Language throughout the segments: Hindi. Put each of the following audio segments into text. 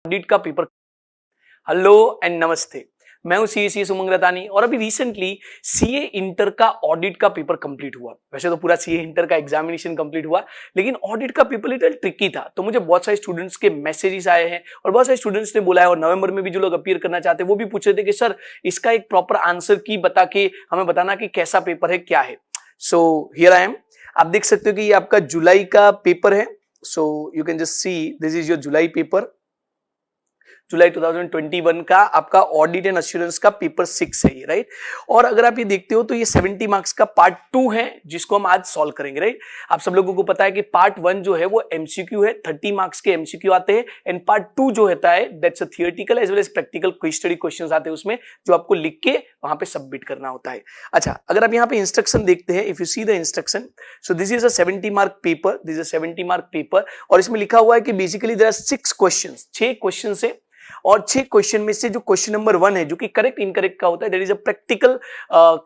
ऑडिट का पेपर। हेलो एंड नमस्ते, मैं हूं सीए सुमंग रतानी और अभी रिसेंटली सीए इंटर का ऑडिट का पेपर कंप्लीट हुआ। वैसे तो पूरा सीए इंटर का एग्जामिनेशन कंप्लीट हुआ, लेकिन ऑडिट का पेपर लिटिल ट्रिकी था। तो मुझे बहुत सारे स्टूडेंट्स के मैसेजेस आए हैं और बहुत सारे स्टूडेंट्स ने बोला है, और नवंबर में भी जो लोग अपीयर करना चाहते हैं वो भी पूछ रहे थे कि सर इसका एक प्रॉपर आंसर की बता के हमें बताना कि कैसा पेपर है, क्या है। So here I am. आप देख सकते हो कि ये आपका जुलाई का पेपर है। So you can just see this is your July paper. जुलाई 2021 का आपका ऑडिट एंड एश्योरेंस का पेपर 6 है ये, राइट। और अगर आप ये देखते हो तो ये 70 मार्क्स का पार्ट 2 है जिसको हम आज सॉल्व करेंगे, राइट। आप सब लोगों को पता है कि पार्ट 1 जो है वो एमसीक्यू है, 30 मार्क्स के एमसीक्यू आते हैं, एंड पार्ट 2 जो होता है that's a theoretical as well as practical quiz study questions आते हैं उसमें, जो आपको लिख के वहां पे सबमिट करना होता है। अच्छा, अगर आप यहाँ पे इंस्ट्रक्शन देखते हैं, if you see the instruction, so this is a 70 mark paper, this is a 70 mark paper, और इसमें लिखा हुआ है कि basically there are 6 questions, 6 question है, और 6 क्वेश्चन में से जो क्वेश्चन नंबर 1 है जो कि करेक्ट इनकरेक्ट का होता है, that is a practical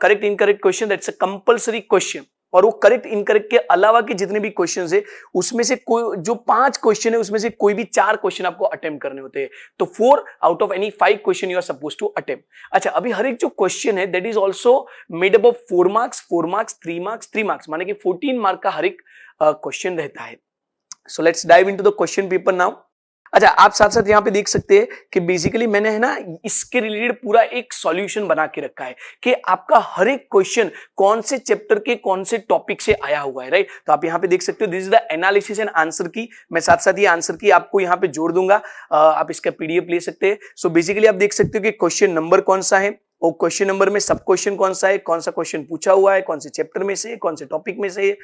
correct incorrect question, that's a compulsory question. और वो करेक्ट इनकरेक्ट के अलावा के जितने भी क्वेश्चन है उसमें से कोई जो 5 क्वेश्चन है उसमें से कोई भी 4 क्वेश्चन आपको अटेम्प्ट करने होते हैं। तो 4 out of any 5 question you are suppose to attempt. अच्छा, अभी हर एक जो क्वेश्चन है that is also made up of 4 marks 4 marks 3 marks 3 marks, माने कि 14 मार्क का हर एक क्वेश्चन रहता है। So let's dive into the question paper now. अच्छा, आप साथ साथ यहाँ पे देख सकते हैं कि बेसिकली मैंने है ना इसके रिलेटेड पूरा एक सॉल्यूशन बना के रखा है कि आपका हर एक क्वेश्चन कौन से चैप्टर के कौन से टॉपिक से आया हुआ है, राइट। तो आप यहाँ पे देख सकते हो this is the analysis and answer की। मैं साथ साथ ये आंसर की आपको यहाँ पे जोड़ दूंगा, आप इसका पीडीएफ ले सकते हैं। सो बेसिकली आप देख सकते हो कि क्वेश्चन नंबर कौन सा है, और क्वेश्चन नंबर में सब क्वेश्चन कौन सा है, कौन सा क्वेश्चन पूछा हुआ है, कौन से चैप्टर में से, कौन से टॉपिक में से,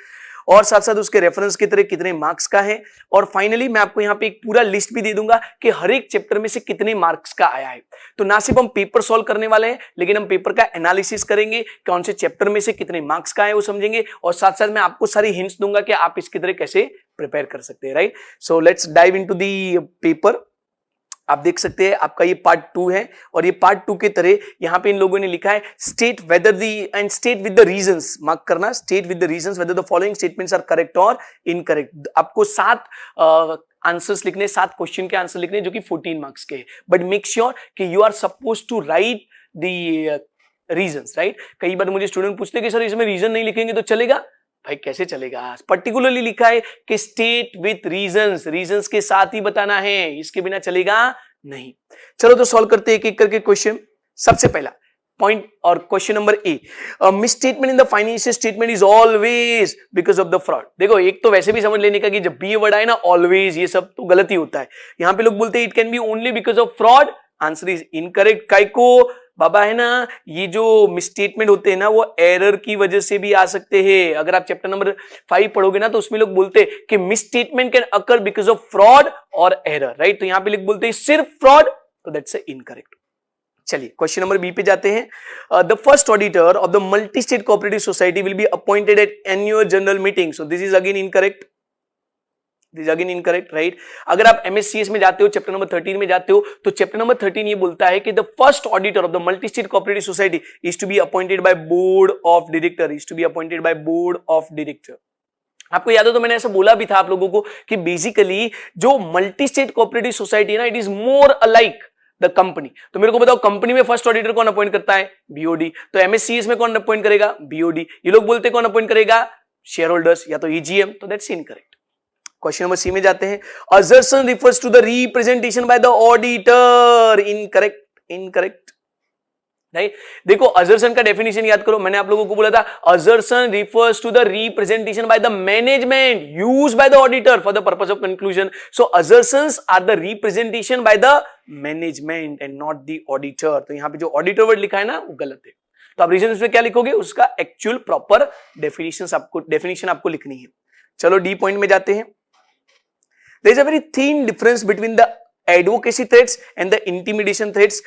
और साथ साथ उसके रेफरेंस की तरह कितने मार्क्स का है। और फाइनली मैं आपको यहाँ पे एक पूरा लिस्ट भी दे दूंगा कि हर एक चैप्टर में से कितने मार्क्स का आया है। तो ना सिर्फ हम पेपर सॉल्व करने वाले हैं, लेकिन हम पेपर का एनालिसिस करेंगे, कौन से चैप्टर में से कितने मार्क्स का है वो समझेंगे, और साथ साथ मैं आपको सारी हिंट्स दूंगा कि आप इसकी तरह कैसे प्रिपेयर कर सकते हैं, right. So let's dive into the paper. आप देख सकते हैं आपका ये पार्ट 2 है, और ये पार्ट 2 के तरह यहाँ पे इन लोगों ने लिखा है state whether the and state with the reasons, mark करना, state with the reasons whether the following statements are correct और इनकरेक्ट। आपको 7 आंसर्स लिखने, 7 क्वेश्चन के आंसर लिखने जो कि 14 मार्क्स के, बट मेक श्योर कि you are suppose to write the reasons, right. कई बार मुझे स्टूडेंट पूछते हैं कि सर इसमें रीजन नहीं लिखेंगे तो चलेगा? भाई कैसे चलेगा, पर्टिकुलरली लिखा है कि स्टेट विथ रीजंस, रीजंस के साथ ही बताना है, इसके बिना चलेगा नहीं। चलो तो सॉल्व करते हैं एक एक करके क्वेश्चन। सबसे पहला पॉइंट और question number A, misstatement in the financial statement is always because of the fraud. देखो, एक तो वैसे भी समझ लेने का कि जब भी ये वर्ड आए ना ऑलवेज, ये सब तो गलत ही होता है। यहां पे लोग बोलते हैं it can be only because of fraud, answer is incorrect. काइको बाबा है ना, ये जो मिसस्टेटमेंट होते हैं ना वो एरर की वजह से भी आ सकते हैं। अगर आप चैप्टर नंबर 5 पढ़ोगे ना तो उसमें लोग बोलते हैं कि misstatement can occur because of fraud और एरर, राइट। तो यहां पे लोग बोलते हैं सिर्फ फ्रॉड, तो दैट्स इनकरेक्ट। चलिए क्वेश्चन नंबर बी पे जाते हैं। The first auditor of the multi state cooperative society will be appointed at annual general meeting, so this is again incorrect, this again incorrect, right. अगर आप एमएससीएस में जाते हो, चैप्टर नंबर 13 में जाते हो, तो चैप्टर नंबर 13 ये बोलता है कि the first auditor of the multi state cooperative society is to be appointed by board of director, is to be appointed by board of director. आपको याद हो तो मैंने ऐसा बोला भी था आप लोगों को कि बेसिकली जो मल्टी स्टेट कोऑपरेटिव सोसाइटी है ना, it is more alike the company. तो मेरे को बताओ कंपनी में फर्स्ट ऑडिटर कौन अपॉइंट करता है? बीओडी। तो एमएससीएस में कौन अपॉइंट करेगा? बीओडी। ये लोग बोलते कौन अपॉइंट करेगा? शेयर होल्डर्स या तो ईजीएम, तो that's incorrect. Question number C में जाते हैं। Assertion refers to the representation by the auditor, incorrect, incorrect, right. देखो असर्शन का डेफिनेशन याद करो, मैंने आप लोगों को बोला था assertion refers to the representation by the management used by the auditor for the purpose of conclusion. So assertions are the representation by the management and not the auditor. तो यहां पे जो ऑडिटर वर्ड लिखा है ना वो गलत है। तो आप रीजन में क्या लिखोगे? उसका एक्चुअल प्रॉपर डेफिनेशन आपको लिखनी है। चलो डी पॉइंट में जाते हैं। There is a very thin difference between the advocacy threats and the intimidation threats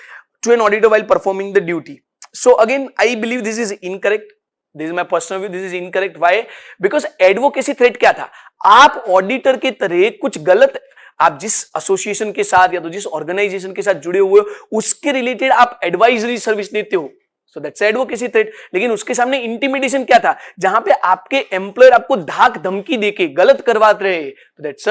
to an auditor while performing the duty. So again, I believe this is incorrect. This is my personal view. This is incorrect. Why? Because advocacy threat क्या था? आप ऑडिटर के तरह कुछ गलत, आप जिस एसोसिएशन के साथ या तो जिस ऑर्गेनाइजेशन के साथ जुड़े हुए हो उसके रिलेटेड आप एडवाइजरी सर्विस देते हो, सो दैट्स एडवोकेसी थ्रेट। लेकिन उसके सामने इंटिमिडेशन क्या था? जहां पे आपके एम्प्लॉयर आपको धाक धमकी देके गलत करवा रहे, तो दैट्स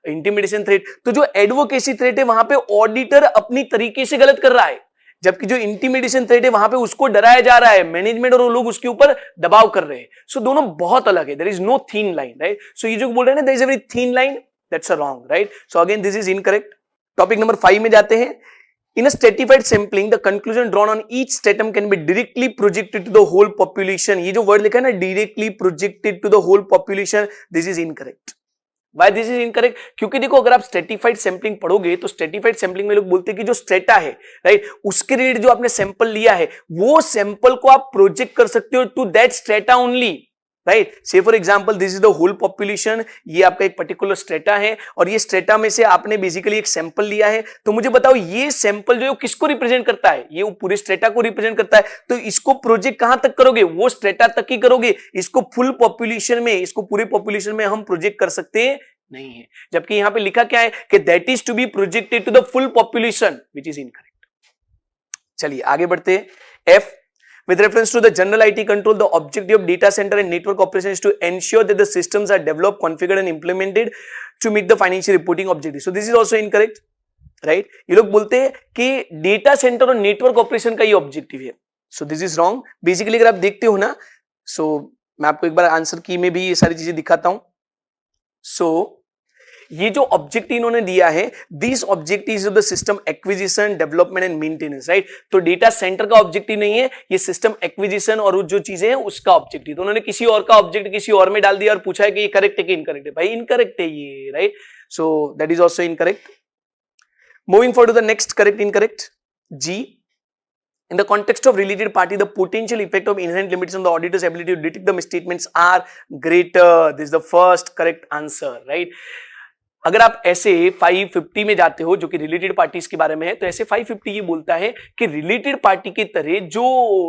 इंटिमिडेशन थ्रेट। तो जो एडवोकेसी थ्रेट है वहां पे ऑडिटर अपनी तरीके से गलत कर रहा है, जबकि जो इंटिमिडेशन थ्रेट है वहां पे उसको डराया जा रहा है, मैनेजमेंट और वो लोग उसके ऊपर दबाव कर रहे हैं। सो दोनों बहुत अलग है, there is no thin line, right. So ये जो बोल रहे हैं ना there is a very thin line, that's a wrong, right. So again this is incorrect. Topic number 5 में जाते हैं। In a stratified sampling, the conclusion drawn on each stratum can be directly projected to the whole population. ये जो word लिखा है ना, directly projected to the whole population, this is incorrect. Why this is incorrect? क्योंकि देखो अगर आप stratified sampling पढ़ोगे तो stratified sampling में लोग बोलते हैं कि जो strata है, right, उसके रिलेटेड जो आपने सैंपल लिया है वो सैंपल को आप प्रोजेक्ट कर सकते हो to that strata only. Right, say for example this is the whole population, ये आपका एक पर्टिकुलर स्ट्रेटा है और ये स्ट्रेटा में से आपने बेसिकली एक सैंपल लिया है। तो मुझे बताओ ये सैंपल जो है किसको रिप्रेजेंट करता है? ये पूरे स्ट्रेटा को रिप्रेजेंट करता है। तो इसको प्रोजेक्ट कहां तक करोगे? वो स्ट्रेटा तक ही करोगे। इसको फुल पॉपुलेशन में, इसको पूरे पॉपुलेशन में हम प्रोजेक्ट कर सकते हैं नहीं है। जबकि यहां पे लिखा क्या है कि that is to be projected to the full population, which is incorrect. चलिए आगे बढ़ते हैं। F, with reference to the general IT control, the objective of data center and network operation is to ensure that the systems are developed, configured and implemented to meet the financial reporting objectives. So this is also incorrect, right? ये लोग बोलते हैं कि डेटा सेंटर और नेटवर्क ऑपरेशन का ये ऑब्जेक्टिव है। So this is wrong. Basically अगर आप देखते हो ना, so मैं आपको एक बार आंसर की में भी ये सारी चीजें दिखाता हूं। So ये जो ऑब्जेक्टिव इन्होंने दिया है, this objective is the system acquisition, development and maintenance, right. तो डेटा सेंटर का ऑब्जेक्टिव नहीं है, ये सिस्टम एक्विजिशन और जो चीजें हैं उसका ऑब्जेक्टिव। तो उन्होंने किसी और का ऑब्जेक्ट किसी और में डाल दिया और पूछा है कि ये करेक्ट है कि इनकरेक्ट है। भाई इनकरेक्ट है ये, right. So that is also incorrect. Moving forward to the next correct incorrect, जी। In the context of related party, the potential effect of inherent limits on the auditor's ability to detect the misstatements are greater. This is the first correct answer, right? अगर आप ऐसे 550 में जाते हो जो कि रिलेटेड पार्टीज के बारे में है, तो ऐसे 550 ये बोलता है कि रिलेटेड पार्टी के तरह जो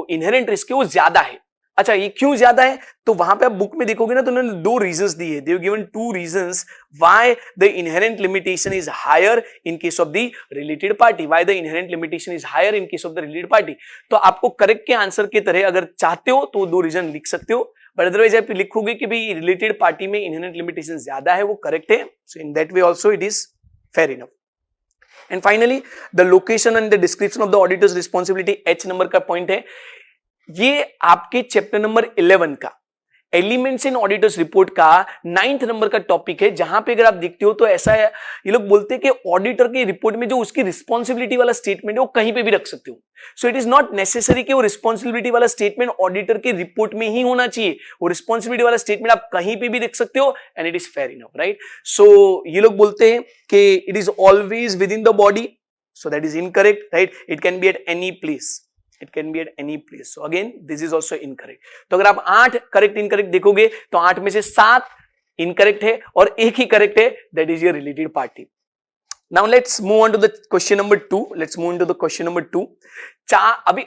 इनहेरेंट रिस्क है वो ज्यादा है। अच्छा, ये क्यों ज्यादा है? तो वहां पे आप बुक में देखोगे ना तो उन्होंने 2 रीजंस दिए। They have given 2 reasons why the inherent limitation is higher in case of the related party. Why the inherent limitation is higher in case of the related party. तो आपको करेक्ट के आंसर की तरह अगर चाहते हो तो 2 रीजन लिख सकते हो, बट अदरवाइज आप लिखोगे कि भाई रिलेटेड पार्टी में इनहेरेंट लिमिटेशन ज्यादा है, वो करेक्ट है। So in that way also it is fair enough. And finally the location and the description of the auditor's responsibility, H number का पॉइंट है। ये आपके चैप्टर नंबर 11 का एलिमेंट्स इन ऑडिटर्स रिपोर्ट का 9th नंबर का टॉपिक है, जहां पे अगर आप देखते हो तो ऐसा है, ये लोग बोलते हैं कि ऑडिटर की रिपोर्ट में जो उसकी रिस्पॉन्सिबिलिटी वाला स्टेटमेंट है वो कहीं पे भी रख सकते हो। So it is not necessary कि वो रिस्पॉन्सिबिलिटी वाला स्टेटमेंट ऑडिटर की रिपोर्ट में ही होना चाहिए। वो रिस्पॉन्सिबिलिटी वाला स्टेटमेंट आप कहीं पे भी देख सकते हो and it is fair enough, right. So ये लोग बोलते हैं कि it is always within the body, so that is incorrect, right. It can be at any place, it can be at any place. So again this is also incorrect. तो अगर आप 8 करेक्ट इनकरेक्ट देखोगे तो 8 में से 7 इनकरेक्ट है और एक ही करेक्ट है, that is your related party. Now let's move on to the question number 2. Let's move into the question number 2.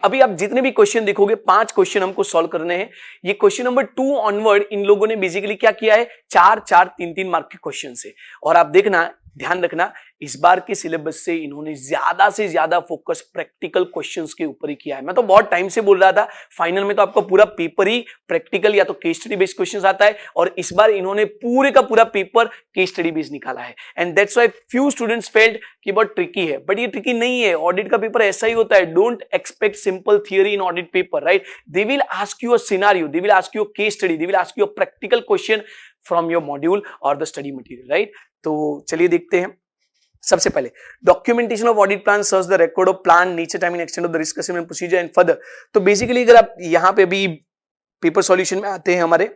अभी आप जितने भी क्वेश्चन देखोगे 5 क्वेश्चन हमको सॉल्व करने हैं। ये क्वेश्चन नंबर 2 ऑनवर्ड इन लोगों ने बेसिकली क्या किया है, 4-4 3-3 मार्क के क्वेश्चन से। और आप देखना, ध्यान रखना, इस बार के सिलेबस से इन्होंने ज्यादा से ज्यादा फोकस प्रैक्टिकल क्वेश्चंस के ऊपर ही किया है। मैं तो बहुत टाइम से बोल रहा था फाइनल में तो आपका पूरा पेपर ही प्रैक्टिकल या तो केस स्टडी बेस्ड क्वेश्चंस आता है, और इस बार इन्होंने पूरे का पूरा पेपर केस स्टडी बेस्ड निकाला है। And that's why few students failed कि बहुत ट्रिकी है, बट ये ट्रिकी नहीं है। ऑडिट का पेपर ऐसा ही होता है। Don't expect simple theory in audit paper, right. They will ask you a scenario, they will ask you a case study, they will ask you a practical question from your module और द स्टडी मटेरियल, राइट। तो चलिए देखते हैं। सबसे पहले documentation of audit plan, search the record of plan, nature, timing, extent of the risk assessment procedure and further. तो बेसिकली अगर आप यहां पे भी पेपर सॉल्यूशन में आते हैं हमारे,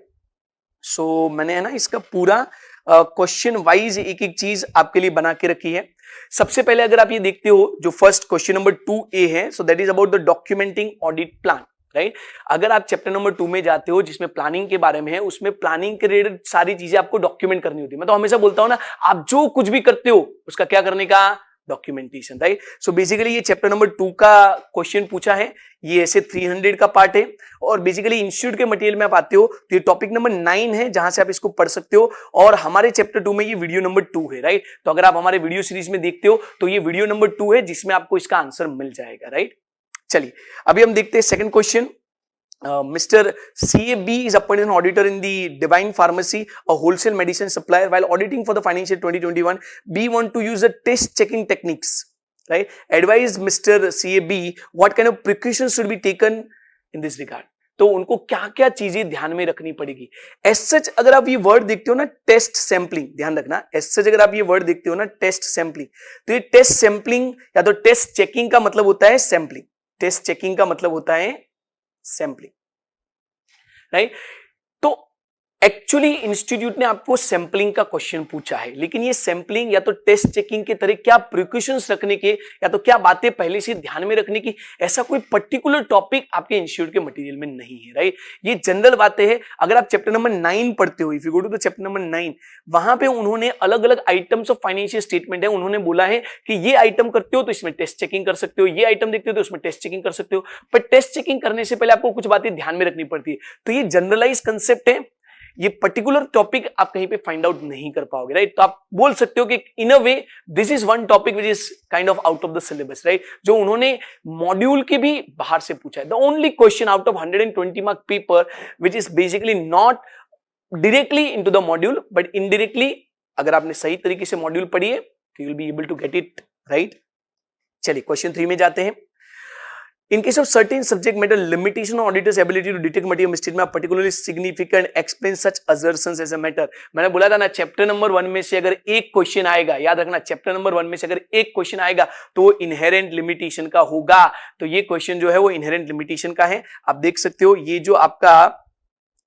सो मैंने है ना इसका पूरा क्वेश्चन वाइज एक एक चीज आपके लिए बना के रखी है। सबसे पहले अगर आप ये देखते हो जो फर्स्ट क्वेश्चन नंबर 2A है, सो that is about the documenting audit plan, right. अगर आप चैप्टर नंबर 2 में जाते हो जिसमें प्लानिंग के बारे में है, उसमें प्लानिंग के रिलेटेड सारी चीजें आपको डॉक्यूमेंट करनी होती है। मैं तो हमेशा बोलता हूं ना, आप जो कुछ भी करते हो उसका क्या करने का, डॉक्यूमेंटेशन, राइट। सो बेसिकली ये चैप्टर नंबर 2 का क्वेश्चन पूछा है, ये ऐसे 300 का पार्ट है। और बेसिकली इंस्टीट्यूट के मटेरियल में आप आते हो तो ये टॉपिक नंबर 9 है जहां से आप इसको पढ़ सकते हो, और हमारे चैप्टर 2 में ये वीडियो नंबर 2 है, राइट। तो अगर आप हमारे वीडियो सीरीज में देखते हो तो ये वीडियो नंबर 2 है जिसमें आपको इसका आंसर मिल जाएगा, राइट। चलिए अभी हम देखते हैं second question. Mr. CAB is appointed an auditor in the Divine Pharmacy, a wholesale medicine supplier. While auditing for the financial 2021, B want to use the test checking techniques, right? Advise Mr. CAB what kind of precautions should be taken in this regard. तो उनको क्या क्या चीजें ध्यान में रखनी पड़ेगी. एज सच अगर आप ये वर्ड देखते हो ना, टेस्ट सैंपलिंग, ध्यान रखना, एज सच अगर आप ये वर्ड देखते हो ना, टेस्ट सैंपलिंग, तो ये टेस्ट सैंपलिंग या तो टेस्ट चेकिंग का मतलब होता है सैंपलिंग. टेस्ट चेकिंग का मतलब होता है सैंपलिंग, राइट? तो एक्चुअली इंस्टीट्यूट ने आपको सैंपलिंग का क्वेश्चन पूछा है, लेकिन ये सैंपलिंग या तो टेस्ट चेकिंग के तरह क्या प्रिकॉशंस रखने के या तो क्या बातें पहले से ध्यान में रखने की, ऐसा कोई पर्टिकुलर टॉपिक आपके इंस्टीट्यूट के मटेरियल में नहीं है, राइट? ये जनरल बातें हैं. अगर आप चैप्टर नंबर 9 पढ़ते हो, if you go to the chapter number 9, वहां पे उन्होंने अलग अलग आइटम्स ऑफ फाइनेंशियल स्टेटमेंट है, उन्होंने बोला है कि ये आइटम करते हो तो इसमें टेस्ट चेकिंग कर सकते हो, ये आइटम देखते हो तो उसमें टेस्ट चेकिंग कर सकते हो. पर टेस्ट चेकिंग करने से पहले आपको कुछ बातें ध्यान में रखनी पड़ती है. तो ये जनरलाइज कंसेप्ट है, ये पर्टिकुलर टॉपिक आप कहीं पे फाइंड आउट नहीं कर पाओगे, राइट? तो आप बोल सकते हो कि in a way this is one topic which is kind of out of the syllabus, right? जो उन्होंने मॉड्यूल के भी बाहर से पूछा है. The only question out of 120 mark paper which is basically not directly into the module but indirectly, अगर आपने सही तरीके से मॉड्यूल पढ़ी है तो you will be able to get it, right? चलिए क्वेश्चन 3 में जाते हैं. In case of certain subject matter limitation on auditor's ability to detect material misstatement are particularly significant, explain such assertions as a matter. मैंने बोला था ना, चैप्टर नंबर 1 में से अगर एक क्वेश्चन आएगा, याद रखना, चैप्टर नंबर 1 में से अगर एक क्वेश्चन आएगा तो वो इनहेरेंट लिमिटेशन का होगा. तो ये क्वेश्चन जो है वो इनहेरेंट लिमिटेशन का है. आप देख सकते हो ये जो आपका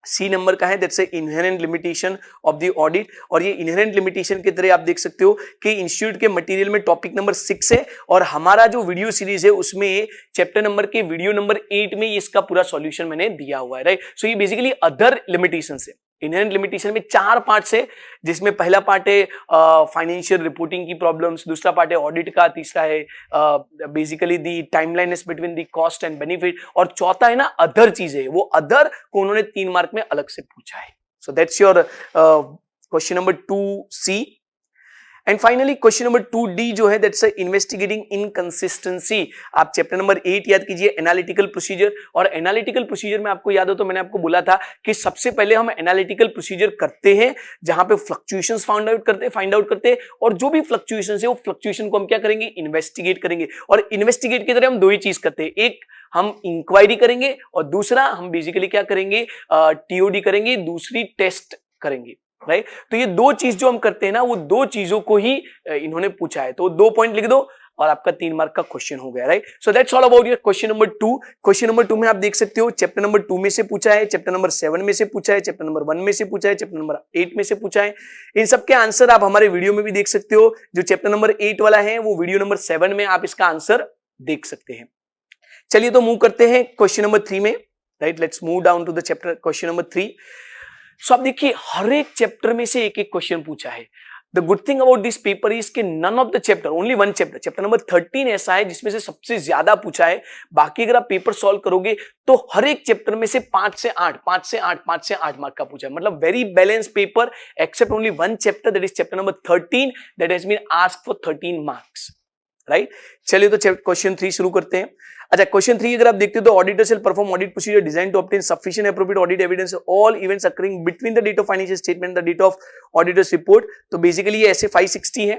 सी नंबर का है, that's inherent limitation of the audit. और ये इनहेरेंट लिमिटेशन की तरह आप देख सकते हो कि इंस्टीट्यूट के मटेरियल में टॉपिक नंबर 6 है और हमारा जो वीडियो सीरीज है उसमें चैप्टर नंबर के वीडियो नंबर 8 में इसका पूरा सॉल्यूशन मैंने दिया हुआ है, राइट? सो ये बेसिकली अदर लिमिटेशंस है. इनहेरेंट लिमिटेशन में 4 पार्ट्स है, जिसमें पहला पार्ट है फाइनेंशियल रिपोर्टिंग की प्रॉब्लम्स, दूसरा पार्ट है ऑडिट का, तीसरा है basically the timeliness between the cost and benefit, और चौथा है ना अदर चीजें. वो अदर को उन्होंने 3 मार्क में अलग से पूछा है. So that's your question number 2C. And finally question number 2D जो है, दैट्स इन्वेस्टिगेटिंग इनकंसिस्टेंसी. आप चैप्टर नंबर 8 याद कीजिए, एनालिटिकल प्रोसीजर. और एनालिटिकल प्रोसीजर में आपको याद हो तो मैंने आपको बोला था कि सबसे पहले हम एनालिटिकल प्रोसीजर करते हैं जहां पे फ्लक्चुएशंस फाइंड आउट करते हैं और जो भी फ्लक्चुएशंस है वो फ्लक्चुएशन को हम क्या करेंगे, इन्वेस्टिगेट करेंगे. और इन्वेस्टिगेट की तरह हम 2 ही चीज करते हैं, एक हम इंक्वायरी करेंगे और दूसरा हम बेसिकली क्या करेंगे, टीओडी करेंगे, दूसरी टेस्ट करेंगे, राइट? तो ये 2 चीज जो हम करते हैं ना, वो 2 चीजों को ही इन्होंने पूछा है. तो 2 पॉइंट लिख दो और आपका 3 मार्क का क्वेश्चन हो गया, right? So that's all about your question number 2. Question number 2 में आप देख सकते हो चैप्टर नंबर 2 में से पूछा है, चैप्टर नंबर 7 में से पूछा है, चैप्टर नंबर 1 में से पूछा है, चैप्टर नंबर 8 में से पूछा है. इन सब के आंसर आप हमारे वीडियो में भी देख सकते हो. जो चैप्टर नंबर 8 वाला है वो वीडियो नंबर 7 में आप इसका आंसर देख सकते हैं. चलिए तो मूव करते हैं क्वेश्चन नंबर 3 में, right? Let's move down to the chapter question number 3. So आप देखिए हर एक चैप्टर में से एक एक क्वेश्चन पूछा है. The good thing about this paper is कि none of the chapter, only one chapter number 13 ऐसा है जिसमें से सबसे ज्यादा पूछा है. बाकी अगर आप पेपर सॉल्व करोगे तो हर एक चैप्टर में से 5 से 8 मार्क का पूछा है. मतलब very balance paper except only one chapter, that is chapter number 13, that has been asked for 13 marks, right? चलिए तो क्वेश्चन 3 शुरू करते हैं. अच्छा, क्वेश्चन 3 अगर आप देखते हो तो auditor shall perform audit procedure design to obtain sufficient appropriate audit evidence all events occurring between the date of financial statement the date of auditor's report. तो बेसिकली ये ऐसे 560 है.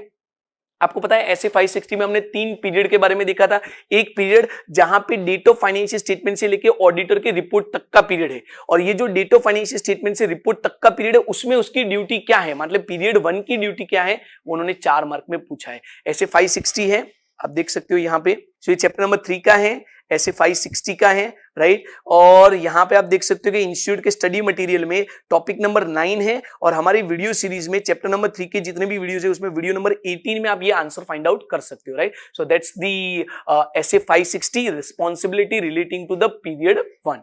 आपको पता है ऐसे 560 में हमने 3 पीरियड के बारे में देखा था. एक पीरियड जहां पे डेट ऑफ फाइनेंशियल स्टेटमेंट से लेके ऑडिटर के रिपोर्ट तक का पीरियड है, और ये जो डेट ऑफ फाइनेंशियल स्टेटमेंट से रिपोर्ट तक का पीरियड है उसमें उसकी ड्यूटी क्या है, मतलब पीरियड 1 की ड्यूटी क्या है, उन्होंने 4 मार्क में पूछा है. ऐसे 560 है, आप देख सकते हो यहाँ पे. तो ये चैप्टर नंबर 3 का है, ऐसे 560 का है, राइट? और यहाँ पे आप देख सकते हो कि इंस्टीट्यूट के स्टडी मटेरियल में टॉपिक नंबर 9 है, और हमारी वीडियो सीरीज में चैप्टर नंबर 3 के जितने भी वीडियोस है उसमें वीडियो नंबर 18 में आप ये आंसर फाइंड आउट कर सकते हो, right? So that's the SA 560 responsibility relating to the period 1.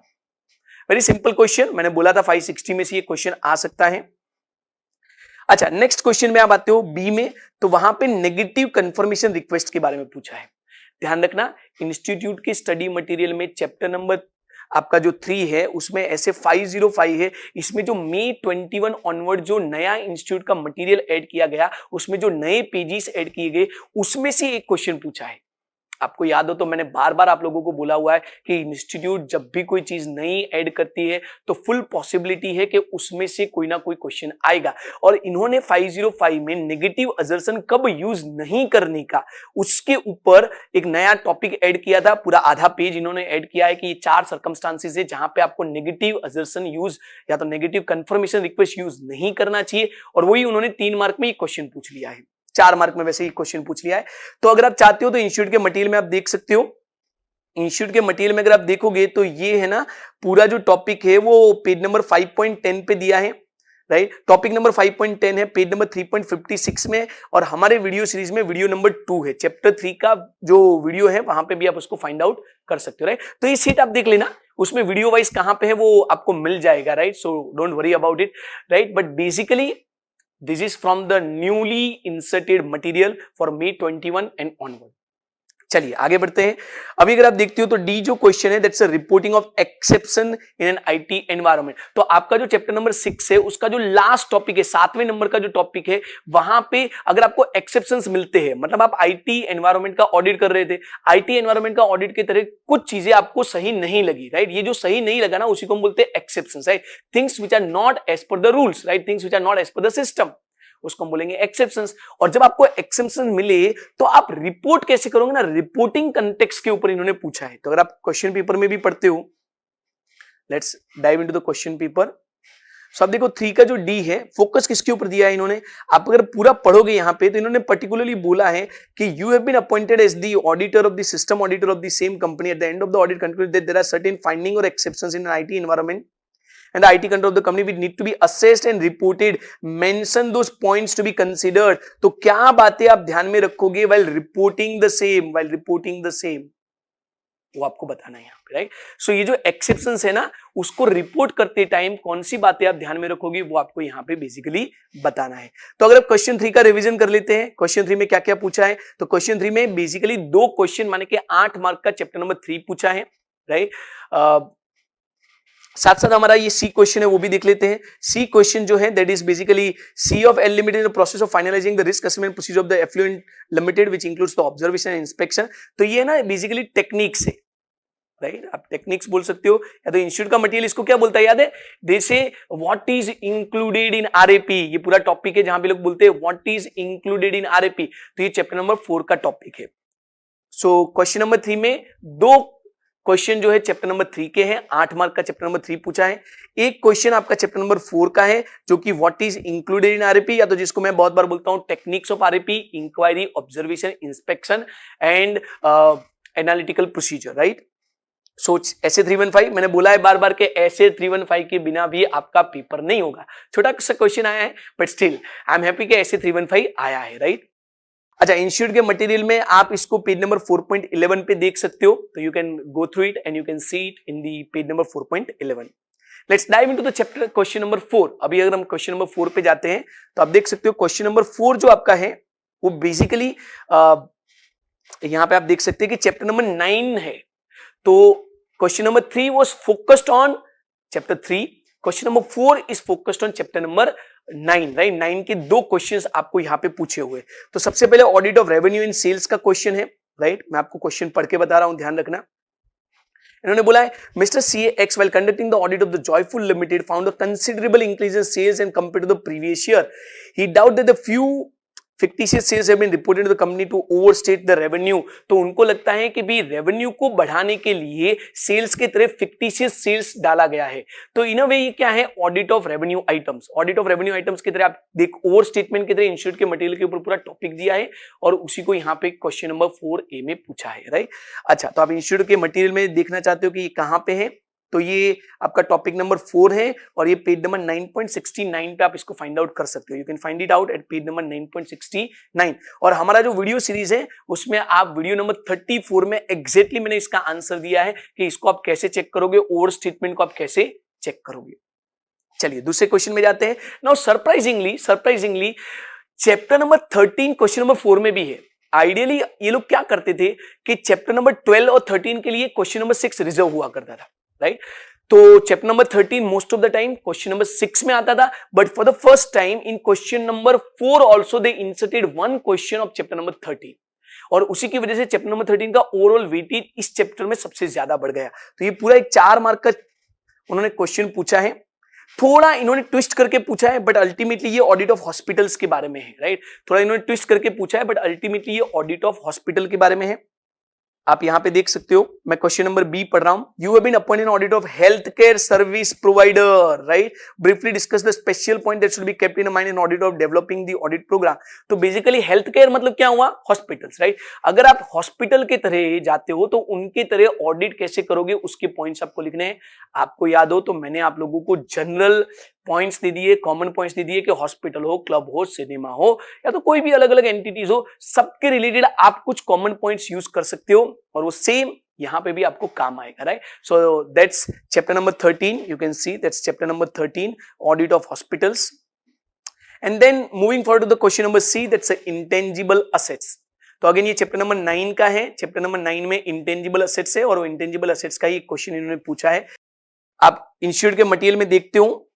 Very simple question, मैंने बोला था 560 में से ये क्वेश्चन आ सकता है. अच्छा, नेक्स्ट क्वेश्चन में आप आते हो बी में, तो वहां पे नेगेटिव कंफर्मेशन रिक्वेस्ट के बारे में पूछा है. ध्यान रखना, इंस्टीट्यूट के स्टडी मटेरियल में चैप्टर नंबर आपका जो 3 है उसमें ऐसे 505 है. इसमें जो मई 21 ऑनवर्ड जो नया इंस्टीट्यूट का मटेरियल ऐड किया गया, उसमें जो नए पेजेस ऐड किए गए उसमें से एक क्वेश्चन पूछा है. आपको याद हो तो मैंने बार बार आप लोगों को बोला हुआ है कि इंस्टीट्यूट जब भी कोई चीज नई ऐड करती है तो फुल पॉसिबिलिटी है कि उसमें से कोई ना कोई क्वेश्चन आएगा। और इन्होंने 505 में नेगेटिव असर्शन कब यूज नहीं करने का, उसके ऊपर एक नया टॉपिक ऐड किया था। पूरा आधा पेज इन्होंने ऐड किया है कि ये 4 सर्कमस्टांसेस है जहां पे आपको नेगेटिव असर्शन यूज या तो नेगेटिव कंफर्मेशन रिक्वेस्ट यूज नहीं करना चाहिए, और वही उन्होंने 3 मार्क में ये क्वेश्चन पूछ लिया है, 4 मार्क में वैसे ही क्वेश्चन पूछ लिया है। तो अगर आप चाहते हो तो इंस्टीट्यूट के मटेरियल में आप देख सकते हो। इंस्टीट्यूट के मटेरियल में अगर आप देखोगे तो ये है ना पूरा जो टॉपिक है वो पेज नंबर 5.10 पे दिया है, राइट। टॉपिक नंबर 5.10 है, पेज नंबर 3.56 में, और हमारे वीडियो सीरीज में वीडियो नंबर 2 है, चैप्टर 3 का जो वीडियो है वहां पे भी आप उसको फाइंड आउट कर सकते हो, राइट। तो ये सीट आप देख लेना, उसमें वीडियो वाइज कहां पे है वो आपको मिल जाएगा, right. So don't worry about it, right. But basically this is from the newly inserted material for May 21 and onward। चलिए आगे बढ़ते हैं। अभी अगर आप देखते हो तो डी जो क्वेश्चन है that's a reporting of exception in an IT environment. तो आपका जो चैप्टर नंबर 6 है उसका जो लास्ट टॉपिक है, 7वें नंबर का जो टॉपिक है, वहां पे अगर आपको एक्सेप्शंस मिलते हैं, मतलब आप आईटी एनवायरनमेंट का ऑडिट कर रहे थे, आईटी एनवायरनमेंट का ऑडिट के तरह कुछ चीजें आपको सही नहीं लगी, राइट। ये जो सही नहीं लगा ना उसी को हम बोलते हैं exceptions, right. Things which are not as per the rules, right, things which are not as per the system, उसको हम बोलेंगे एक्सेप्शंस। और जब आपको एक्सेप्शन मिले तो आप रिपोर्ट कैसे करोगे ना, रिपोर्टिंग कंटेक्स्ट के ऊपर इन्होंने पूछा है। तो अगर आप क्वेश्चन पेपर में भी पढ़ते हो, let's dive into the question paper. So आप देखो 3 का जो डी है, फोकस किसके ऊपर दिया है इन्होंने, आप अगर पूरा पढ़ोगे यहां पे तो इन्होंने पर्टिकुलरली बोला है कि you have been appointed as the auditor of the system auditor of the same company, at the end of the audit conclude that there are certain finding और exceptions in IT environment and the IT control of the company will need to be assessed and reported, mention those points to be considered। तो क्या बातें आप ध्यान में रखोगे while reporting the same, वो आपको बताना है यहाँ पे, राइट। सो ये जो एक्सेप्शंस है ना उसको रिपोर्ट करते टाइम कौन सी बातें आप ध्यान में रखोगे वो आपको यहाँ पे बेसिकली बताना है। तो अगर आप क्वेश्चन 3 का रिवीजन कर लेते हैं, क्वेश्चन 3 में क्या क्या पूछा है, तो क्वेश्चन 3 में बेसिकली 2 क्वेश्चन माने कि 8 मार्क का चैप्टर नंबर 3 पूछा है, राइट। साथ साथ हमारा ये सी क्वेश्चन है वो भी देख लेते हैं। सी क्वेश्चन जो है that is basically C of L limited in the process of finalising the risk assessment procedure of the effluent limited which includes the observation and inspection. तो ये ना बेसिकली टेक्निक्स है, राइट। आप टेक्निक्स बोल सकते हो या तो इंस्टीट्यूट का मटेरियल इसको क्या बोलता है याद है, दे से what is included in RAP. ये पूरा टॉपिक है जहां पे लोग बोलते हैं what is included in RAP. तो ये चैप्टर नंबर 4 का टॉपिक है। सो क्वेश्चन नंबर 3 में 2 क्वेश्चन जो है चैप्टर नंबर 3 के हैं, 8 मार्क का चैप्टर नंबर 3 पूछा है। एक क्वेश्चन आपका चैप्टर नंबर 4 का है जो कि what is included in RAP, या तो जिसको मैं बहुत बार बोलता हूं techniques of RAP, inquiry, observation, inspection and analytical procedure, right. So ऐसे 315 मैंने बोला है बार बार के ऐसे 315 के बिना भी आपका पेपर नहीं होगा। छोटा सा क्वेश्चन आया है but still I am happy कि ऐसे 315 आया है, राइट। अच्छा, इंस्टीट्यूट के मटेरियल में आप इसको पेज नंबर 4.11 पे देख सकते हो, तो you can go through it and you can see it in the page number 4.11। Let's dive into the chapter question number 4। अभी अगर हम क्वेश्चन नंबर 4 पे जाते हैं तो आप देख सकते हो क्वेश्चन नंबर 4 जो आपका है वो बेसिकली यहां पे आप देख सकते हैं कि चैप्टर नंबर 9 है। तो question number 3 was focused on chapter 3, question number 4 is focused on chapter number 9, right. 9 के 2 क्वेश्चंस आपको यहां पे पूछे हुए। तो सबसे पहले audit of revenue in sales का क्वेश्चन है, राइट। मैं आपको क्वेश्चन पढ़ के बता रहा हूं, ध्यान रखना। इन्होंने बोला है mister CAX while conducting the audit of the Joyful Limited found a considerable increase in sales and compared to the previous year. He doubted that the few fictitious sales have been reported to the company to overstate the revenue। तो उनको लगता है कि भी रेवेन्यू को बढ़ाने के लिए सेल्स के तरह फिक्टिशियस सेल्स डाला गया है। तो इन अ वे ये क्या है, audit of revenue items. Audit of revenue items की तरह आप देख ओवर स्टेटमेंट की तरह इंस्टीट्यूट के मटेरियल के ऊपर पूरा टॉपिक दिया है और उसी को यहाँ पे क्वेश्चन नंबर 4A में पूछा है, राइट। अच्छा, तो आप इंस्टीट्यूट के मटेरियल में देखना चाहते हो कि ये कहाँ पे है, तो ये आपका टॉपिक नंबर 4 है और ये पेज नंबर 9.69 पे आप इसको फाइंड आउट कर सकते हो। You can find it out at page number 9.69। और हमारा जो वीडियो सीरीज है उसमें आप वीडियो नंबर 34 में एग्जैक्टली मैंने इसका आंसर दिया है कि इसको आप कैसे चेक करोगे, ओवर स्टेटमेंट को आप कैसे चेक करोगे। चलिए दूसरे क्वेश्चन में जाते हैं। Now surprisingly chapter number 13 question number 4 में भी है। आइडियली ये लोग क्या करते थे कि चैप्टर नंबर 12 और 13 के लिए क्वेश्चन नंबर 6 रिजर्व हुआ करता था, राइट। तो chapter number 13 most of the time question number 6 में आता था, but for the first time in question number 4 also they inserted one question of chapter number 13। और उसी की वजह से चैप्टर नंबर 13 का ओवरऑल वेटेज इस चैप्टर में सबसे ज्यादा बढ़ गया। तो ये पूरा एक 4 मार्क का उन्होंने क्वेश्चन पूछा है, थोड़ा इन्होंने ट्विस्ट करके पूछा है, बट अल्टीमेटली ये ऑडिट ऑफ हॉस्पिटल्स के बारे में है, राइट। थोड़ा इन्होंने ट्विस्ट करके पूछा है, बट अल्टीमेटली ये ऑडिट ऑफ हॉस्पिटल के बारे में है। आप यहां पे देख सकते हो, मैं क्वेश्चन नंबर बी पढ़ रहा हूं। You have been appointed audit of health care service provider, right. Briefly discuss the special point that should be kept in mind in audit of developing the audit program. तो बेसिकली हेल्थ केयर मतलब क्या हुआ, हॉस्पिटल्स, राइट। अगर आप हॉस्पिटल के तरह जाते हो तो उनके तरह ऑडिट कैसे करोगे, उसके पॉइंट्स आपको लिखने हैं। आपको याद हो तो मैंने आप लोगों को जनरल पॉइंट्स दे दिए, कॉमन पॉइंट्स दे दिए कि हॉस्पिटल हो, क्लब हो, सिनेमा हो, या तो कोई भी अलग अलग एंटिटीज हो, सबके रिलेटेड आप कुछ कॉमन पॉइंट्स यूज कर सकते हो और वो सेम यहां पे भी आपको काम आएगा, right. So that's chapter number 13, you can see that's chapter number 13, audit of hospitals. And then moving forward to the question number C, that's intangible assets. तो अगेन ये चैप्टर नंबर 9 का है। चैप्टर नंबर 9 में इंटेंजिबल असेट्स है और वो इंटेंजिबल असेट्स का ही क्वेश्चन इन्होंने पूछा है। आप इंस्टीट्यूट के मटेरियल में देखते हो,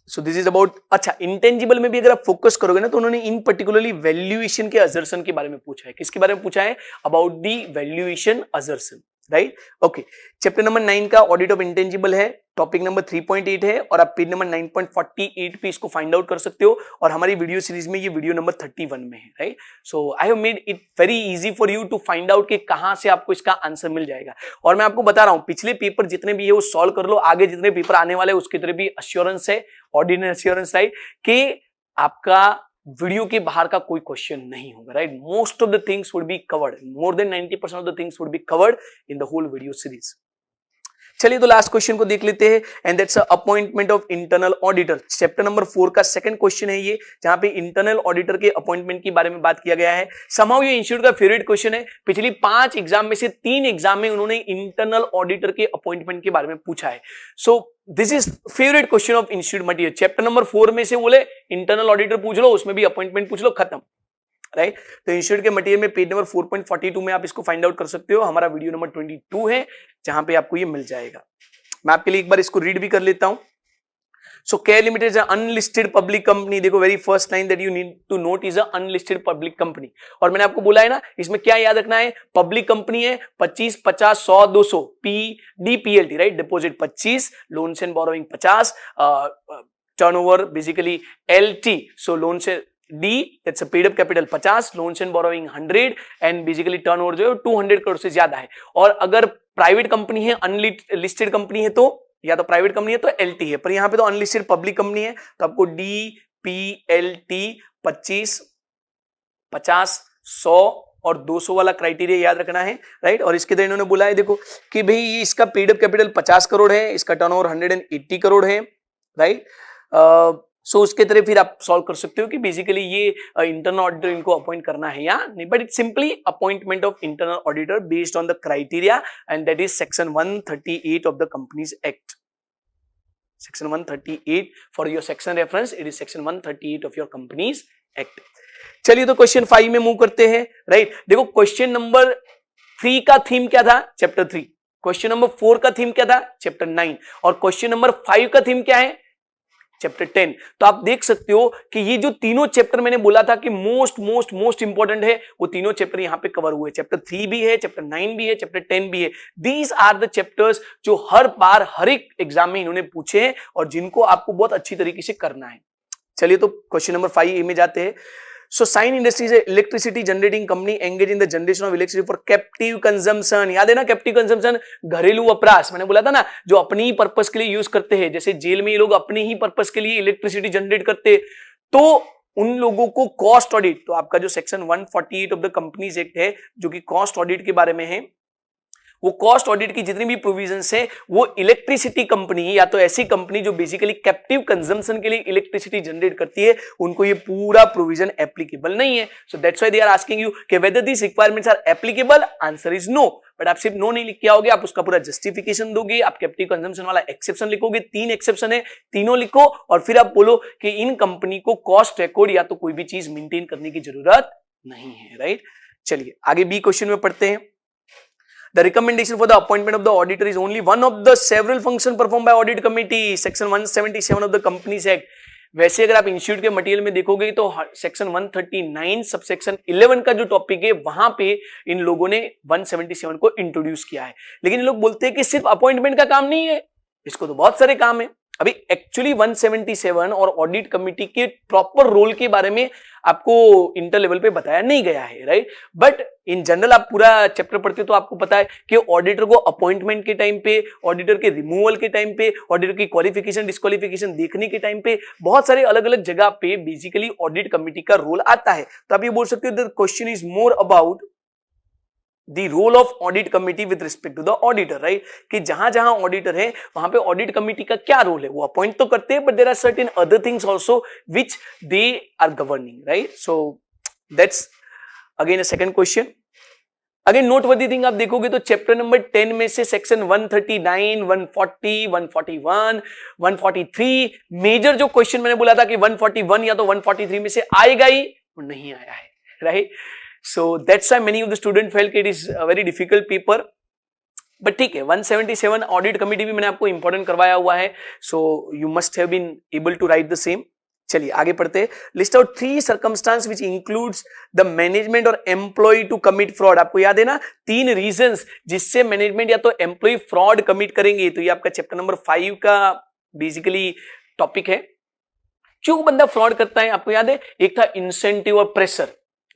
सो दिस इज अबाउट, अच्छा इंटेंजिबल में भी अगर आप फोकस करोगे ना तो उन्होंने इन पर्टिकुलरली वैल्यूएशन के असर्शन के बारे में पूछा है। किसके बारे में पूछा है, about the valuation assertion, right. Okay, chapter number 9 का ऑडिट ऑफ इंटेंजिबल है, टॉपिक नंबर 3.8 है और आप पेज नंबर 9.48 पे इसको फाइंड आउट कर सकते हो और हमारी वीडियो सीरीज में ये वीडियो नंबर 31 में है, right. So I have made it very easy for you to find out कि कहां से आपको इसका आंसर मिल जाएगा। और मैं आपको बता रहा हूं पिछले पेपर जितने भी है वो सॉल्व कर लो, आगे जितने पेपर आने वाले उसकी तरफ भी अश्योरेंस है, ऑर्डिनरी अश्योरेंस, राइट, कि आपका वीडियो के बाहर का कोई क्वेश्चन नहीं होगा, right. Most of the things would be covered, more than 90% of the things would be covered in the whole video series. चलिए तो लास्ट क्वेश्चन को देख लेते हैं, and that's appointment of internal auditor. Chapter number 4 का सेकंड क्वेश्चन है ये, जहां पे इंटरनल ऑडिटर के अपॉइंटमेंट के बारे में बात किया गया है। समहाउ ये इंस्टीट्यूट का फेवरेट क्वेश्चन है। पिछली 5 एग्जाम में से 3 एग्जाम में उन्होंने इंटरनल ऑडिटर के अपॉइंटमेंट के बारे में पूछा है। सो this is favourite question of institute material. Chapter number 4 में से बोले इंटरनल ऑडिटर पूछ लो, उसमें भी अपॉइंटमेंट पूछ लो, खत्म, राइट। तो इंस्टीट्यूट के मटेरियल में पेज नंबर 4.42 में आप इसको फाइंड आउट कर सकते हो। हमारा वीडियो नंबर 22 है जहां पे आपको ये मिल जाएगा। मैं आपके लिए एक बार इसको रीड भी कर लेता हूं। So Care Limited is unlisted public company. देखो very first line that you need to note is unlisted public company. और मैंने आपको बोला है ना, इसमें क्या याद रखना है, पब्लिक कंपनी है, 25, 50, 100, 200, PDPLT, right. Deposit 25, loans and borrowing 50, turnover basically LT, so loan से D, that's a paid up capital 50, loans and borrowing 100 and basically turnover जो है 200 करोड़ से ज्यादा है। और अगर प्राइवेट कंपनी है, अनलिस्टेड कंपनी है तो, या तो प्राइवेट कंपनी है तो LT है, पर यहाँ पे तो अनलिस्टेड पब्लिक कंपनी है तो आपको DPLT 25, 50, 100 और 200 वाला क्राइटेरिया याद रखना है, राइट। और इसके अंदर इन्होंने बोला है देखो कि भाई इसका पेड अप कैपिटल 50 करोड़ है, इसका टर्नओवर 180 करोड़ है, राइट। सो उसके तरह फिर आप सॉल्व कर सकते हो कि बेसिकली ये इंटरनल ऑडिटर इनको अपॉइंट करना है या नहीं, but it's simply appointment of internal auditor based on the criteria and that is section 138 of the companies act. Section 138 for your section reference, it is section 138 of your companies act. चलिए तो क्वेश्चन 5 में मूव करते हैं, राइट। देखो क्वेश्चन नंबर 3 का थीम क्या था, चैप्टर 3। क्वेश्चन नंबर 4 का थीम क्या था, चैप्टर 9। और क्वेश्चन नंबर 5 का थीम क्या है, चैप्टर 10। तो आप देख सकते हो कि ये जो तीनों चैप्टर मैंने बोला था कि मोस्ट इंपॉर्टेंट है, वो तीनों चैप्टर यहां पे कवर हुए। चैप्टर 3 भी है, चैप्टर 9 भी है, चैप्टर 10 भी है। दीज आर द चैप्टर्स जो हर बार हर एक एग्जाम में इन्होंने पूछे हैं और जिनको आपको बहुत अच्छी तरीके से करना है। चलिए तो क्वेश्चन नंबर 5 में जाते हैं। So Sine Industries is electricity generating company engaged in the generation of electricity for captive consumption। याद है ना, captive consumption, घरेलू वपराश। मैंने बोला था ना, जो अपनी ही पर्पस के लिए यूज करते हैं, जैसे जेल में ये लोग अपने ही पर्पस के लिए इलेक्ट्रिसिटी जनरेट करते हैं, तो उन लोगों को कॉस्ट ऑडिट, तो आपका जो section 148 of the companies act है जो कि कॉस्ट ऑडिट के बारे में है, वो कॉस्ट ऑडिट की जितनी भी प्रोविजंस है वो इलेक्ट्रिसिटी कंपनी या तो ऐसी कंपनी जो बेसिकली कैप्टिव कंजम्पशन के लिए इलेक्ट्रिसिटी जनरेट करती है, उनको ये पूरा प्रोविजन एप्लीकेबल नहीं है। So that's why they are asking you कि whether this requirements are applicable, answer is no. But आप सिर्फ नो नहीं लिख के आओगे, आप उसका पूरा जस्टिफिकेशन दोगे, आप कैप्टिव कंजम्पशन वाला एक्सेप्शन लिखोगे, 3 एक्सेप्शन है, तीनों लिखो और फिर आप बोलो कि इन कंपनी को कॉस्ट रिकॉर्ड या तो कोई भी चीज मेंटेन करने की जरूरत नहीं है, राइट। चलिए आगे बी क्वेश्चन में पढ़ते हैं। The recommendation for the appointment of the auditor is only one of the several functions performed by audit committee, section 177 of the Companies Act। वैसे अगर आप इंस्टीट्यूट के मटेरियल में देखोगे तो सेक्शन 139 सब सेक्शन 11 का जो टॉपिक है वहां पे इन लोगों ने 177 को इंट्रोड्यूस किया है। लेकिन लोग बोलते हैं कि सिर्फ अपॉइंटमेंट का काम नहीं है, इसको तो बहुत सारे काम है। अभी एक्चुअली 177 और ऑडिट कमिटी के प्रॉपर रोल के बारे में आपको इंटर लेवल पे बताया नहीं गया है, राइट। बट इन जनरल आप पूरा चैप्टर पढ़ते हो तो आपको पता है कि ऑडिटर को अपॉइंटमेंट के टाइम पे, ऑडिटर के रिमूवल के टाइम पे, ऑडिटर की क्वालिफिकेशन डिस्क्वालिफिकेशन देखने के टाइम पे बहुत सारे अलग अलग जगह पे बेसिकली ऑडिट कमिटी का रोल आता है। तो आप ये बोल सकते हो the question is more about the role of audit committee with respect to the auditor, right. कि जहां जहां ऑडिटर है वहां पे ऑडिट कमिटी का क्या रोल है, वो अपॉइंट तो करते हैं but there are certain other things also which they are governing, right. So that's again a second question. Again noteworthy thing आप देखोगे तो चैप्टर नंबर 10 में से सेक्शन 139, 140, 141, 143 मेजर जो क्वेश्चन मैंने बोला था कि 141 या तो 143 में से आएगा ही, वो नहीं आया है, right. So that's why many of the student felt it is a very difficult paper. But ठीक है, 177 ऑडिट कमिटी भी मैंने आपको इंपॉर्टेंट करवाया हुआ है, so you must have been able to write the same. चलिए आगे पढ़ते हैं। List out 3 circumstances which includes the management और employee to commit fraud। आपको याद है ना 3 रीजंस जिससे मैनेजमेंट या तो एम्प्लॉय फ्रॉड कमिट करेंगे। तो ये आपका चैप्टर नंबर 5 का बेसिकली टॉपिक है। क्यों बंदा फ्रॉड करता है आपको याद है, एक था इंसेंटिव और प्रेशर,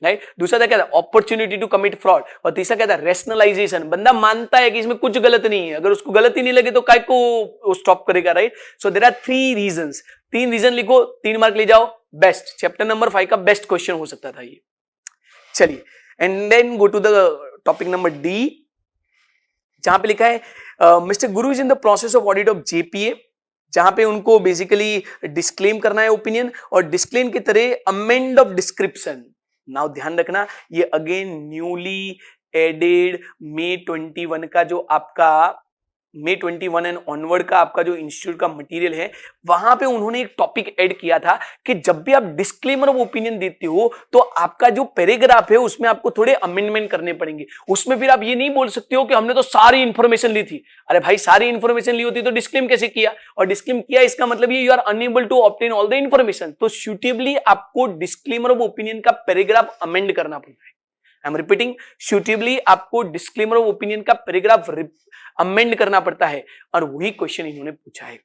राइट। दूसरा क्या था अपॉर्चुनिटी टू कमिट फ्रॉड, और तीसरा क्या था रेशनलाइजेशन। बंदा मानता है कि इसमें कुछ गलत नहीं है, अगर उसको गलत ही नहीं लगे तो काय को स्टॉप करेगा, right. So there are 3 reasons, 3 reason लिखो, 3 मार्क ले जाओ। बेस्ट चैप्टर नंबर 5 का बेस्ट क्वेश्चन हो सकता था ये। चलिए and then go to the topic number D, जहां पे लिखा है mister Guru is in the process of audit of JPA, जहां पे उनको बेसिकली डिस्क्लेम करना है ओपिनियन, और डिस्क्लेम की तरह अमेंड ऑफ डिस्क्रिप्शन। नाउ ध्यान रखना ये अगेन न्यूली एडेड May 21 का जो आपका May 21 एंड ऑनवर्ड का आपका जो इंस्टीट्यूट का मटेरियल है, वहां पे उन्होंने एक टॉपिक ऐड किया था कि जब भी आप डिस्क्लेमर ऑफ ओपिनियन देते हो तो आपका जो पैराग्राफ है उसमें आपको थोड़े अमेंडमेंट करने पड़ेंगे। उसमें फिर आप ये नहीं बोल सकते हो कि हमने तो सारी इंफॉर्मेशन ली थी। अरे भाई सारी इंफॉर्मेशन ली होती तो डिस्क्लेम कैसे किया, और डिस्क्लेम किया इसका मतलब ये you are unable to obtain all the information. तो सूटेबली आपको डिस्क्लेमर ऑफ ओपिनियन का पैराग्राफ अमेंड करना पड़ता है। आई एम रिपीटिंग, सूटेबली आपको डिस्क्लेमर ऑफ ओपिनियन का पैराग्राफ अमेंड करना पड़ता है, और वही क्वेश्चन इन्होंने पूछा है।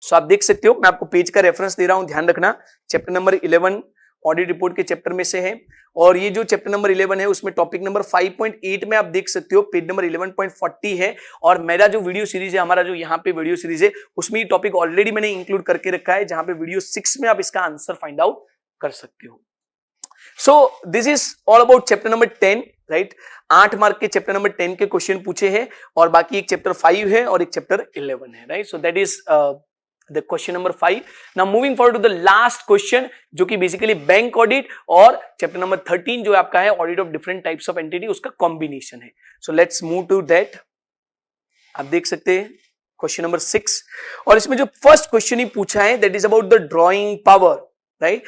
सो आप देख सकते हो, मैं आपको पेज का रेफरेंस दे रहा हूं, ध्यान रखना। चैप्टर नंबर 11 ऑडिट रिपोर्ट के चैप्टर में से है, और ये जो चैप्टर नंबर 11 है उसमें टॉपिक नंबर 5.8 में आप देख सकते हो पेज नंबर 11.40 है। और मेरा जो वीडियो सीरीज है, हमारा जो यहाँ पे वीडियो सीरीज है, उसमें ये टॉपिक ऑलरेडी मैंने इंक्लूड करके रखा है, जहां पे वीडियो 6 में आप इसका आंसर फाइंड आउट कर सकते हो। सो this is all about chapter number 10, right. 8 mark के चैप्टर नंबर 10 के क्वेश्चन पूछे हैं, और बाकी एक चैप्टर 5 है और एक चैप्टर 11 है, right. So that is the question number 5। Now moving forward to the last question, जो कि बेसिकली बैंक ऑडिट और चैप्टर नंबर 13 जो आपका है audit of different types of entity, उसका कॉम्बिनेशन है। So let's move to that. आप देख सकते हैं क्वेश्चन नंबर 6, और इसमें जो फर्स्ट क्वेश्चन ही पूछा है that is about the drawing power, right.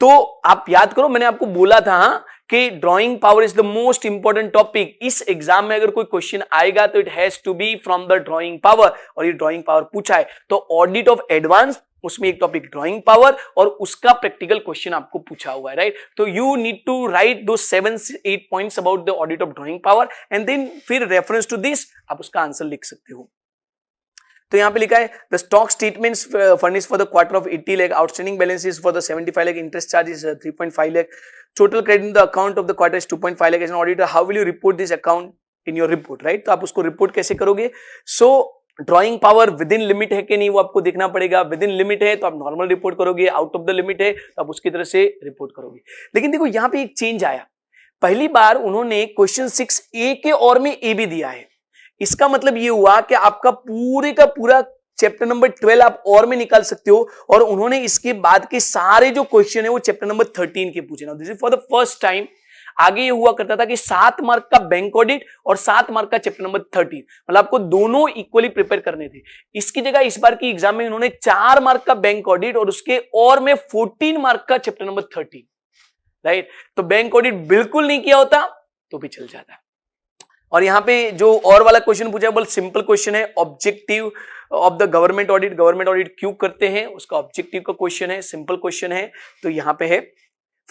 तो आप याद करो, मैंने आपको बोला था कि drawing power is the most important topic. इस एग्जाम में अगर कोई क्वेश्चन आएगा तो it has to be from the drawing power, और ये ड्राइंग पावर पूछा है। तो ऑडिट ऑफ एडवांस, उसमें एक टॉपिक ड्राइंग पावर, और उसका प्रैक्टिकल क्वेश्चन आपको पूछा हुआ है, राइट। तो यू नीड टू राइट दो 7-8 points about the audit of drawing power, and then फिर रेफरेंस टू दिस आप उसका आंसर लिख सकते हो। तो यहां पे लिखा है the stock statements furnish for the quarter of 80 lakh, outstanding balances for the 75 lakh, interest charge is 3.5 lakh, total credit in the account of the quarter is 2.5 lakh. As an auditor how will you report this account in your report, right. तो आप उसको रिपोर्ट कैसे करोगे। So drawing power with in limit है कि नहीं वो आपको देखना पड़ेगा। विद इन लिमिट है तो आप नॉर्मल रिपोर्ट करोगे, आउट ऑफ द लिमिट है तो आप उसकी तरह से रिपोर्ट करोगे। लेकिन देखो यहां पे एक चेंज आया, पहली बार उन्होंने क्वेश्चन 6A के और में ए भी दिया है। इसका मतलब ये हुआ कि आपका पूरे का पूरा चैप्टर नंबर 12 आप और में निकाल सकते हो, और उन्होंने इसके बाद के सारे जो क्वेश्चन है वो चैप्टर नंबर 13 के पूछे। This is for the first time. आगे ये हुआ करता था कि 7 मार्क का बैंक ऑडिट और 7 मार्क का चैप्टर नंबर 13, मतलब आपको दोनों इक्वली प्रिपेयर करने थे। इसकी जगह इस बार की एग्जाम में उन्होंने 4 मार्क का बैंक ऑडिट और उसके और में 14 मार्क का चैप्टर नंबर 13, राइट। तो बैंक ऑडिट बिल्कुल नहीं किया होता तो भी चल जाता। और यहाँ पे जो और वाला क्वेश्चन पूछा है बहुत सिंपल क्वेश्चन है, objective of the government audit क्यों करते हैं, उसका ऑब्जेक्टिव का क्वेश्चन है, सिंपल क्वेश्चन है, तो यहाँ पे है।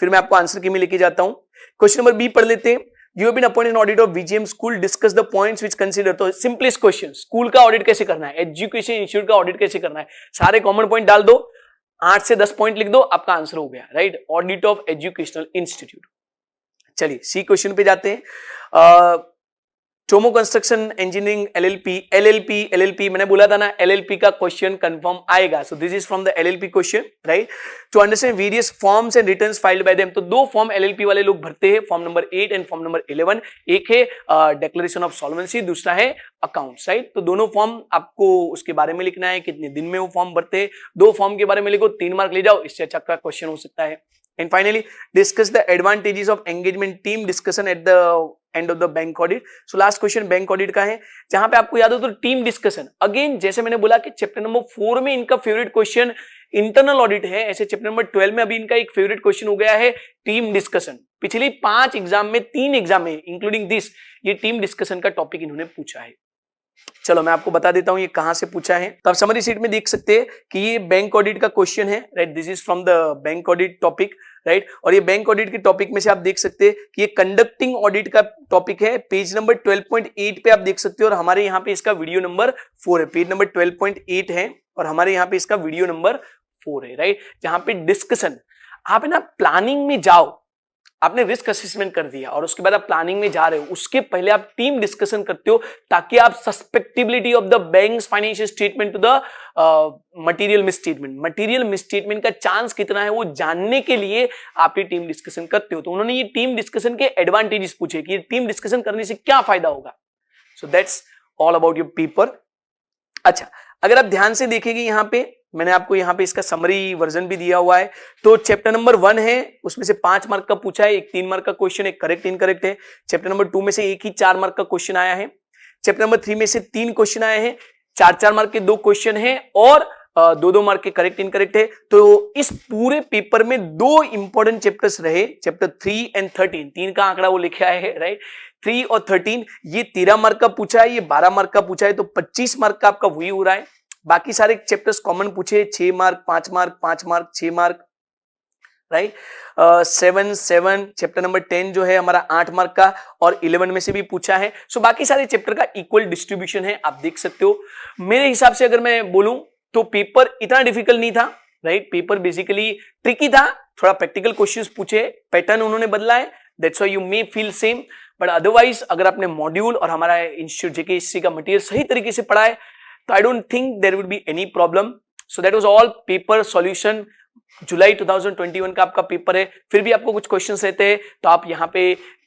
फिर मैं आपको आंसर की में लेके जाता हूं। क्वेश्चन नंबर बी पढ़ लेते हैं। You have been appointed an auditor of VGM school, discuss the points which consider. तो सिंपलेस्ट क्वेश्चन, स्कूल का ऑडिट कैसे करना है, एजुकेशन इंस्टीट्यूट का ऑडिट कैसे करना है, सारे कॉमन पॉइंट डाल दो, 8 से 10 पॉइंट लिख दो, आपका आंसर हो गया, right. Audit of educational institute. चलिए सी क्वेश्चन पे जाते हैं। टोमो कंस्ट्रक्शन इंजीनियरिंग एलएलपी मैंने बोला था ना, एलएलपी का क्वेश्चन कंफर्म आएगा। So this is from the LLP question, right. To understand various forms and returns filed by them, तो दो फॉर्म एलएलपी वाले लोग भरते हैं, form number 8 and form number 11। एक है डिक्लेरेशन ऑफ सॉल्वेंसी, दूसरा है अकाउंट्स, राइट। तो दोनों फॉर्म आपको उसके बारे में लिखना है, कितने दिन में वो फॉर्म भरते हैं, दो फॉर्म के बारे में लिखो, 3 मार्क ले जाओ, इससे अच्छा का क्वेश्चन हो सकता है। And finally, discuss the advantages of engagement team discussion at the end of the bank audit. So last question bank audit का है, जहां पे आपको याद हो तो टीम डिस्कशन। अगेन जैसे मैंने बोला कि चैप्टर नंबर 4 में इनका फेवरेट क्वेश्चन इंटरनल ऑडिट है, ऐसे चैप्टर नंबर 12 में अभी इनका एक फेवरेट क्वेश्चन हो गया है टीम डिस्कशन। पिछली 5 एग्जाम में 3 एग्जाम में इंक्लूडिंग दिस ये टीम डिस्कशन का टॉपिक इन्होंने पूछा है। चलो मैं आपको बता देता हूं ये कहां से पूछा है। तो आप समरी शीट में देख सकते हैं कि ये बैंक ऑडिट का क्वेश्चन है, right. This is from the bank audit topic, right. और ये बैंक ऑडिट के टॉपिक में से आप देख सकते हैं कि ये कंडक्टिंग ऑडिट का टॉपिक है, पेज नंबर 12.8 पे आप देख सकते हो, और हमारे यहाँ पे इसका वीडियो नंबर 4 है। पेज नंबर 12.8 है और हमारे यहाँ पे इसका वीडियो नंबर 4 है, राइट। जहां पे डिस्कशन, आप ना प्लानिंग में जाओ, आपने रिस्क असेसमेंट कर दिया और उसके बाद आप प्लानिंग में जा रहे हो, उसके पहले आप टीम डिस्कशन करते हो ताकि आप susceptibility of the banks financial statement to the material misstatement का चांस कितना है वो जानने के लिए आप ये टीम डिस्कशन करते हो। तो उन्होंने ये टीम डिस्कशन के एडवांटेजेस पूछे कि टीम डिस्कशन करने से क्या फायदा होगा। So that's all about your paper. अच्छा, अगर आप ध्यान से देखेंगे यहाँ पे मैंने आपको यहाँ पे इसका समरी वर्जन भी दिया हुआ है। तो चैप्टर नंबर 1 है, उसमें से 5 मार्क का पूछा है, एक 3 मार्क का क्वेश्चन, एक करेक्ट इनकरेक्ट है। चैप्टर नंबर 2 में से एक ही 4 मार्क का क्वेश्चन आया है। चैप्टर नंबर 3 में से 3 क्वेश्चन आए हैं, 4-4 मार्क के 2 क्वेश्चन है और 2-2 मार्क के करेक्ट इनकरेक्ट है। तो इस पूरे पेपर में 2 इंपॉर्टेंट चैप्टर्स रहे, चैप्टर 3 एंड 13। 3 का आंकड़ा वो लिखा है, राइट। 3 और 13 ये 13 मार्क का पूछा है, ये 12 मार्क का पूछा है, तो 25 मार्क का आपका वही हो रहा है। बाकी सारे चैप्टर्स कॉमन पूछे, 6 mark 5 mark 5 mark 6 mark, right. 7 chapter number 10 जो है हमारा 8 मार्क का और 11 में से भी पूछा है। सो बाकी सारे चैप्टर का इक्वल डिस्ट्रीब्यूशन है, आप देख सकते हो। मेरे हिसाब से अगर मैं बोलूं तो पेपर इतना डिफिकल्ट नहीं था, राइट। पेपर बेसिकली ट्रिकी था, थोड़ा प्रैक्टिकल क्वेश्चंस पूछे, पैटर्न उन्होंने बदला है, that's why you may feel same, but otherwise अगर आपने मॉड्यूल और हमारा इंस्टीट्यूट जेकेएससी का मटेरियल सही तरीके से पढ़ा है तो I don't think there would be any problem. So that was all paper solution. जुलाई 2021 का आपका पेपर है। फिर भी आपको कुछ क्वेश्चंस रहते हैं तो आप यहाँ पे